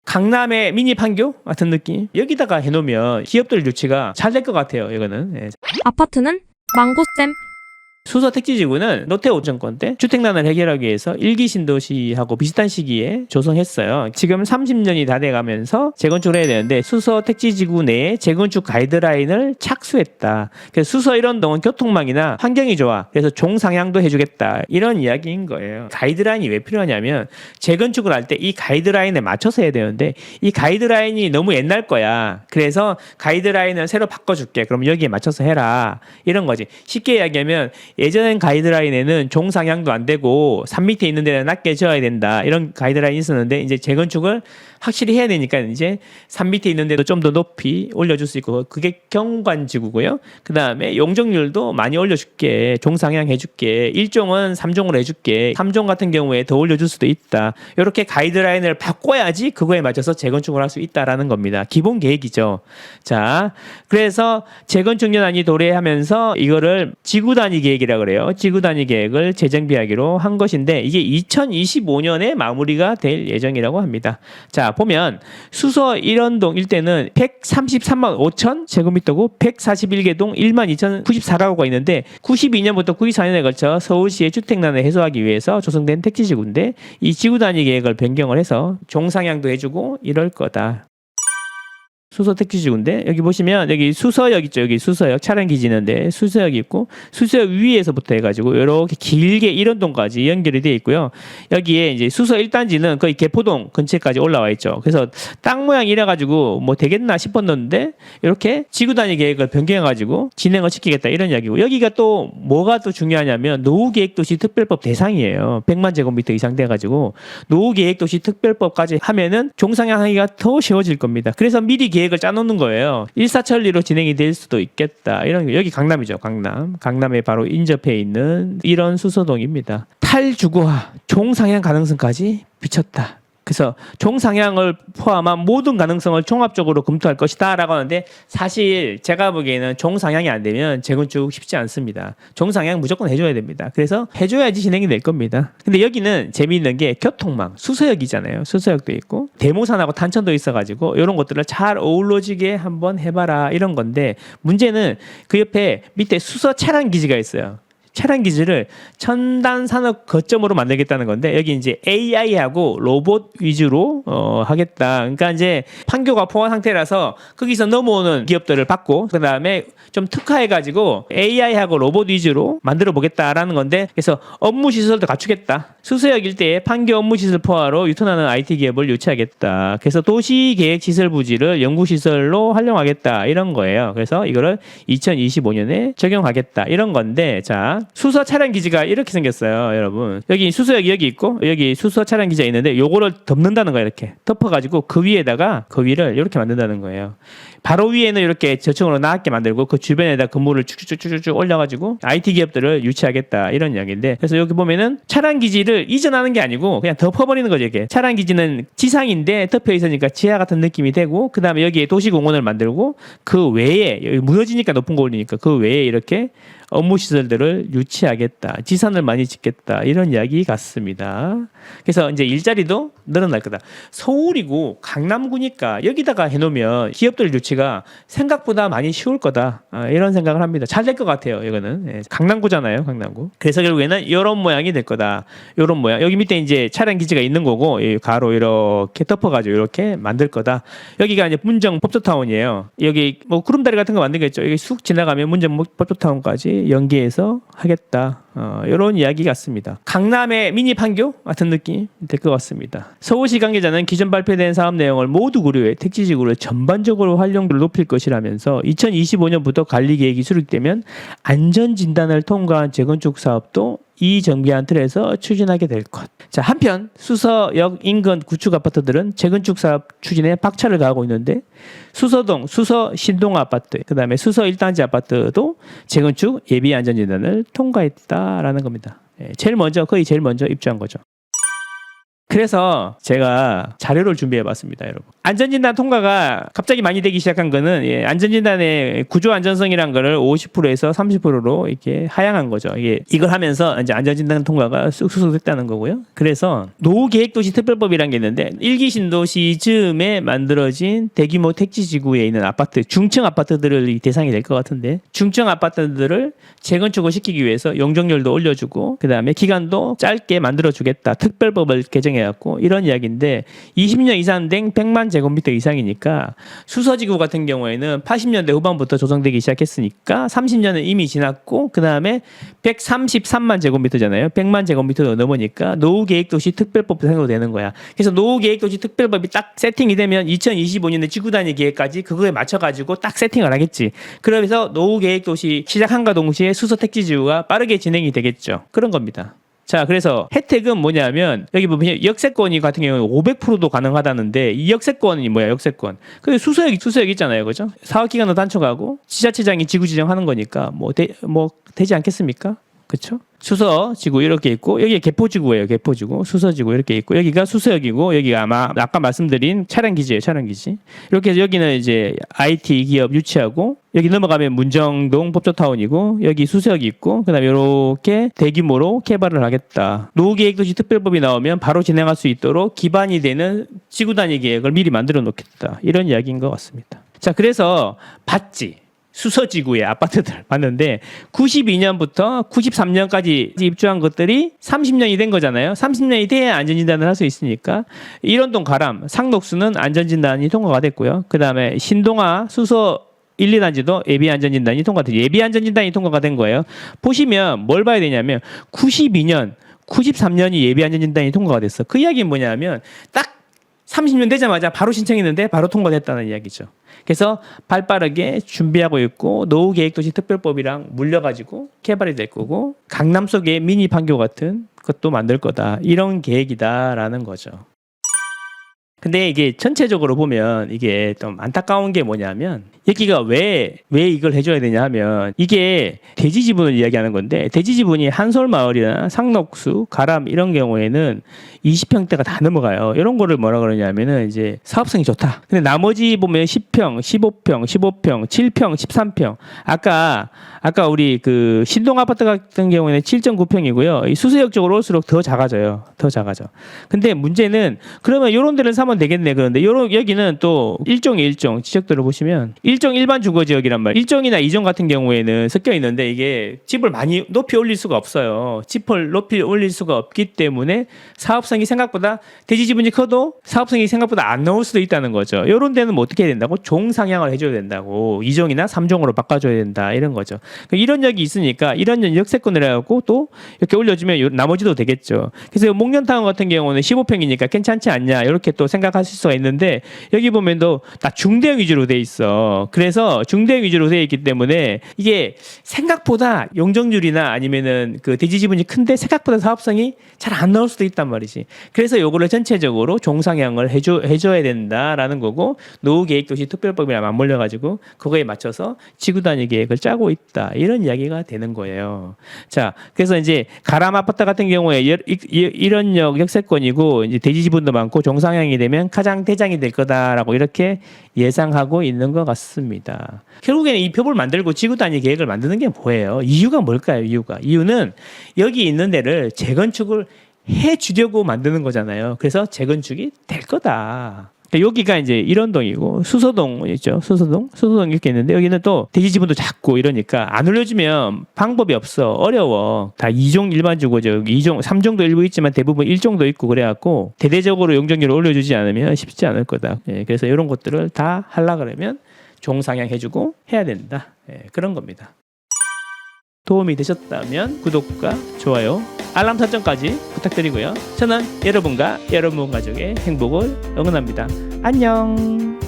강남의 미니 판교 같은 느낌? 여기다가 해놓으면 기업들 유치가 잘 될 것 같아요. 이거는. 예. 아파트는 망고쌤. 수서 택지지구는 롯데오천권 때 주택난을 해결하기 위해서 일기 신도시하고 비슷한 시기에 조성했어요. 지금 30년이 다 돼가면서 재건축을 해야 되는데 수서 택지지구 내에 재건축 가이드라인을 착수했다. 그래서 수서 일원동은 교통망이나 환경이 좋아. 그래서 종상향도 해주겠다. 이런 이야기인 거예요. 가이드라인이 왜 필요하냐면 재건축을 할 때 이 가이드라인에 맞춰서 해야 되는데 이 가이드라인이 너무 옛날 거야. 그래서 가이드라인을 새로 바꿔줄게. 그럼 여기에 맞춰서 해라. 이런 거지. 쉽게 이야기하면 예전 가이드라인에는 종상향도 안 되고 산 밑에 있는 데는 낮게 지어야 된다. 이런 가이드라인이 있었는데 이제 재건축을 확실히 해야 되니까 이제 산 밑에 있는 데도 좀 더 높이 올려줄 수 있고 그게 경관지구고요. 그 다음에 용적률도 많이 올려줄게. 종상향 해줄게. 1종은 3종으로 해줄게. 3종 같은 경우에 더 올려줄 수도 있다. 이렇게 가이드라인을 바꿔야지 그거에 맞춰서 재건축을 할 수 있다라는 겁니다. 기본 계획이죠. 자, 그래서 재건축 연한이 도래하면서 이거를 지구 단위 계획이라 그래요. 지구 단위 계획을 재정비하기로 한 것인데 이게 2025년에 마무리가 될 예정이라고 합니다. 자, 보면 수서 1원동 일대는 133만 5천 제곱미터고 141개 동 1만 2,094가구가 있는데 92년부터 94년에 걸쳐 서울시의 주택난을 해소하기 위해서 조성된 택지지구인데 이 지구 단위 계획을 변경을 해서 종상향도 해주고 이럴 거다. 수서 택지지구인데 여기 보시면 여기 수서역 있죠. 여기 수서역 차량기지 있는데 수서역이 있고 수서역 위에서부터 해가지고 이렇게 길게 1원동까지 연결이 되어 있고요. 여기에 이제 수서 1단지는 거의 개포동 근처까지 올라와 있죠. 그래서 땅 모양이 이래가지고 뭐 되겠나 싶었는데 이렇게 지구 단위 계획을 변경해가지고 진행을 시키겠다 이런 이야기고 여기가 또 뭐가 또 중요하냐면 노후계획도시 특별법 대상이에요. 100만 제곱미터 이상 돼가지고 노후계획도시 특별법까지 하면은 종상향하기가 더 쉬워질 겁니다. 그래서 미리 계획을 짜놓는 거예요. 일사천리로 진행이 될 수도 있겠다. 이런 게 여기 강남이죠. 강남에 바로 인접해 있는 이런 수서동입니다. 탈주거화, 종상향 가능성까지 비쳤다. 그래서 종상향을 포함한 모든 가능성을 종합적으로 검토할 것이다 라고 하는데 사실 제가 보기에는 종상향이 안 되면 재건축 쉽지 않습니다. 종상향 무조건 해줘야 됩니다. 그래서 해줘야지 진행이 될 겁니다. 근데 여기는 재미있는 게 교통망, 수서역이잖아요. 수서역도 있고 대모산하고 탄천도 있어가지고 이런 것들을 잘 어우러지게 한번 해봐라 이런 건데 문제는 그 옆에 밑에 수서 차량 기지가 있어요. 차량 기지를 첨단 산업 거점으로 만들겠다는 건데 여기 이제 AI하고 로봇 위주로 하겠다. 그러니까 이제 판교가 포화 상태라서 거기서 넘어오는 기업들을 받고 그 다음에 좀 특화해가지고 AI하고 로봇 위주로 만들어 보겠다라는 건데 그래서 업무 시설도 갖추겠다. 수서역 일대에 판교 업무 시설 포화로 유턴하는 IT 기업을 유치하겠다. 그래서 도시계획 시설 부지를 연구 시설로 활용하겠다 이런 거예요. 그래서 이거를 2025년에 적용하겠다 이런 건데 자. 수서 차량 기지가 이렇게 생겼어요, 여러분. 여기 수서역이 여기 있고 여기 수서 차량 기지가 있는데 요거를 덮는다는 거예요, 이렇게. 덮어가지고 그 위에다가 그 위를 이렇게 만든다는 거예요. 바로 위에는 이렇게 저층으로 낮게 만들고 그 주변에다 건물을 쭉쭉쭉쭉 올려가지고 IT 기업들을 유치하겠다 이런 이야기인데 그래서 여기 보면은 차량 기지를 이전하는 게 아니고 그냥 덮어버리는 거죠, 이게. 차량 기지는 지상인데 덮여 있으니까 지하 같은 느낌이 되고 그 다음에 여기에 도시공원을 만들고 그 외에 여기 무너지니까 높은 거 올리니까 그 외에 이렇게 업무 시설들을 유치하겠다. 지산을 많이 짓겠다. 이런 이야기 같습니다. 그래서 이제 일자리도 늘어날 거다. 서울이고 강남구니까 여기다가 해놓으면 기업들 유치가 생각보다 많이 쉬울 거다. 이런 생각을 합니다. 잘 될 것 같아요. 이거는. 예, 강남구잖아요. 강남구. 그래서 결국에는 이런 모양이 될 거다. 이런 모양. 여기 밑에 이제 차량 기지가 있는 거고 이 가로 이렇게 덮어가지고 이렇게 만들 거다. 여기가 이제 문정 법조타운이에요. 여기 뭐 구름다리 같은 거 만들겠죠. 여기 쑥 지나가면 문정 법조타운까지 연계해서 하겠다. 이런 이야기 같습니다. 강남의 미니 판교 같은 느낌 될 것 같습니다. 서울시 관계자는 기존 발표된 사업 내용을 모두 고려해 택지지구를 전반적으로 활용도를 높일 것이라면서 2025년부터 관리 계획이 수립되면 안전진단을 통과한 재건축 사업도 이 정비한 틀에서 추진하게 될 것. 자, 한편 수서역 인근 구축 아파트들은 재건축 사업 추진에 박차를 가하고 있는데 수서동, 수서 신동 아파트, 그 다음에 수서 1단지 아파트도 재건축 예비 안전진단을 통과했다라는 겁니다. 거의 제일 먼저 입주한 거죠. 그래서 제가 자료를 준비해봤습니다, 여러분. 안전진단 통과가 갑자기 많이 되기 시작한 거는 안전진단의 구조 안전성이란 거를 50%에서 30%로 이렇게 하향한 거죠. 이걸 하면서 이제 안전진단 통과가 쑥쑥 됐다는 거고요. 그래서 노후계획도시 특별법이라는 게 있는데 1기 신도시 즈음에 만들어진 대규모 택지지구에 있는 아파트, 중층 아파트들을 대상이 될 것 같은데 중층 아파트들을 재건축을 시키기 위해서 용적률도 올려주고 그 다음에 기간도 짧게 만들어주겠다. 특별법을 개정해갖고 이런 이야기인데 20년 이상 된 100만 제곱미터 이상이니까 수서지구 같은 경우에는 80년대 후반부터 조성되기 시작했으니까 30년은 이미 지났고 그 다음에 133만 제곱미터잖아요. 100만 제곱미터도 넘으니까 노후계획도시 특별법도 생각되는 거야. 그래서 노후계획도시 특별법이 딱 세팅이 되면 2025년에 지구단위 계획까지 그거에 맞춰가지고 딱 세팅을 하겠지. 그러면서 노후계획도시 시작한과 동시에 수서택지지구가 빠르게 진행이 되겠죠. 그런 겁니다. 자, 그래서 혜택은 뭐냐면 여기 보면 역세권이 같은 경우는 500%도 가능하다는데 이 역세권이 뭐야? 역세권. 근데 수서역 있잖아요, 그죠? 사업 기간도 단축하고 지자체장이 지구 지정하는 거니까 되지 않겠습니까? 그렇죠? 수서지구 이렇게 있고 여기 개포지구예요. 개포지구, 수서지구 이렇게 있고 여기가 수서역이고 여기가 아마 아까 말씀드린 차량기지예요. 차량기지. 이렇게 해서 여기는 이제 IT 기업 유치하고 여기 넘어가면 문정동 법조타운이고 여기 수서역이 있고 그다음에 이렇게 대규모로 개발을 하겠다. 노후계획도시 특별법이 나오면 바로 진행할 수 있도록 기반이 되는 지구단위 계획을 미리 만들어 놓겠다. 이런 이야기인 것 같습니다. 자, 그래서 봤지. 수서지구의 아파트들 봤는데 92년부터 93년까지 입주한 것들이 30년이 된 거잖아요. 30년이 돼야 안전진단을 할 수 있으니까 일원동 가람, 상록수는 안전진단이 통과가 됐고요. 그 다음에 신동아, 수서 1, 2단지도 예비안전진단이 통과됐죠. 예비안전진단이 통과가 된 거예요. 보시면 뭘 봐야 되냐면 92년, 93년이 예비안전진단이 통과가 됐어. 그 이야기는 뭐냐면 딱 30년 되자마자 바로 신청했는데 바로 통과됐다는 이야기죠. 그래서 발빠르게 준비하고 있고 노후계획도시 특별법이랑 물려가지고 개발이 될 거고 강남 속에 미니 판교 같은 것도 만들 거다. 이런 계획이다라는 거죠. 근데 이게 전체적으로 보면 이게 좀 안타까운 게 뭐냐면 여기가 왜 이걸 해줘야 되냐 하면 이게 대지 지분을 이야기하는 건데 대지 지분이 한솔마을이나 상록수, 가람 이런 경우에는 20평대가 다 넘어가요. 이런 거를 뭐라 그러냐면은 이제 사업성이 좋다. 근데 나머지 보면 10평, 15평, 15평, 7평, 13평. 아까 우리 그 신동 아파트 같은 경우에는 7.9평이고요. 이 수서역 쪽으로 올수록 더 작아져요. 더 작아져. 근데 문제는 그러면 이런 데를 사면 되겠네. 그런데 여기는 또 일종의 지적들을 보시면 일종 일반 주거 지역이란 말이에요. 1종이나 2종 같은 경우에는 섞여 있는데 이게 집을 많이 높이 올릴 수가 없어요. 집을 높이 올릴 수가 없기 때문에 사업성이 생각보다 대지 지분이 커도 사업성이 생각보다 안 나올 수도 있다는 거죠. 이런 데는 뭐 어떻게 해야 된다고? 종상향을 해줘야 된다고. 2종이나 3종으로 바꿔줘야 된다. 이런 거죠. 이런 역이 있으니까 이런 역세권을 해갖고 또 이렇게 올려주면 나머지도 되겠죠. 그래서 목련타운 같은 경우는 15평이니까 괜찮지 않냐 이렇게 또 생각하실 수가 있는데 여기 보면도 다 중대형 위주로 돼 있어. 그래서 중대형 위주로 돼 있기 때문에 이게 생각보다 용적률이나 아니면은 그 대지 지분이 큰데 생각보다 사업성이 잘 안 나올 수도 있단 말이지. 그래서 요거를 전체적으로 종상향을 해줘야 된다라는 거고 노후계획도시 특별법이랑 맞물려 가지고 그거에 맞춰서 지구단위 계획을 짜고 있다. 이런 이야기가 되는 거예요. 자, 그래서 이제 가람 아파트 같은 경우에 이런 역세권이고 이제 대지 지분도 많고 종상향이 되면 가장 대장이 될 거다라고 이렇게 예상하고 있는 것 같습니다. 결국에는 이 표를 만들고 지구단위 계획을 만드는 게 뭐예요? 이유가 뭘까요? 이유는 여기 있는 데를 재건축을 해주려고 만드는 거잖아요. 그래서 재건축이 될 거다. 여기가 이제 일원동이고 수서동 있죠. 수서동 이렇게 있는데 여기는 또 대지 지분도 작고 이러니까 안 올려주면 방법이 없어. 어려워. 다 2종 일반 주거죠. 2종, 3종도 일부 있지만 대부분 1종도 있고 그래갖고 대대적으로 용적률을 올려주지 않으면 쉽지 않을 거다. 그래서 이런 것들을 다 하려고 그러면 종상향해주고 해야 된다. 그런 겁니다. 도움이 되셨다면 구독과 좋아요, 알람 설정까지 부탁드리고요. 저는 여러분과 여러분 가족의 행복을 응원합니다. 안녕.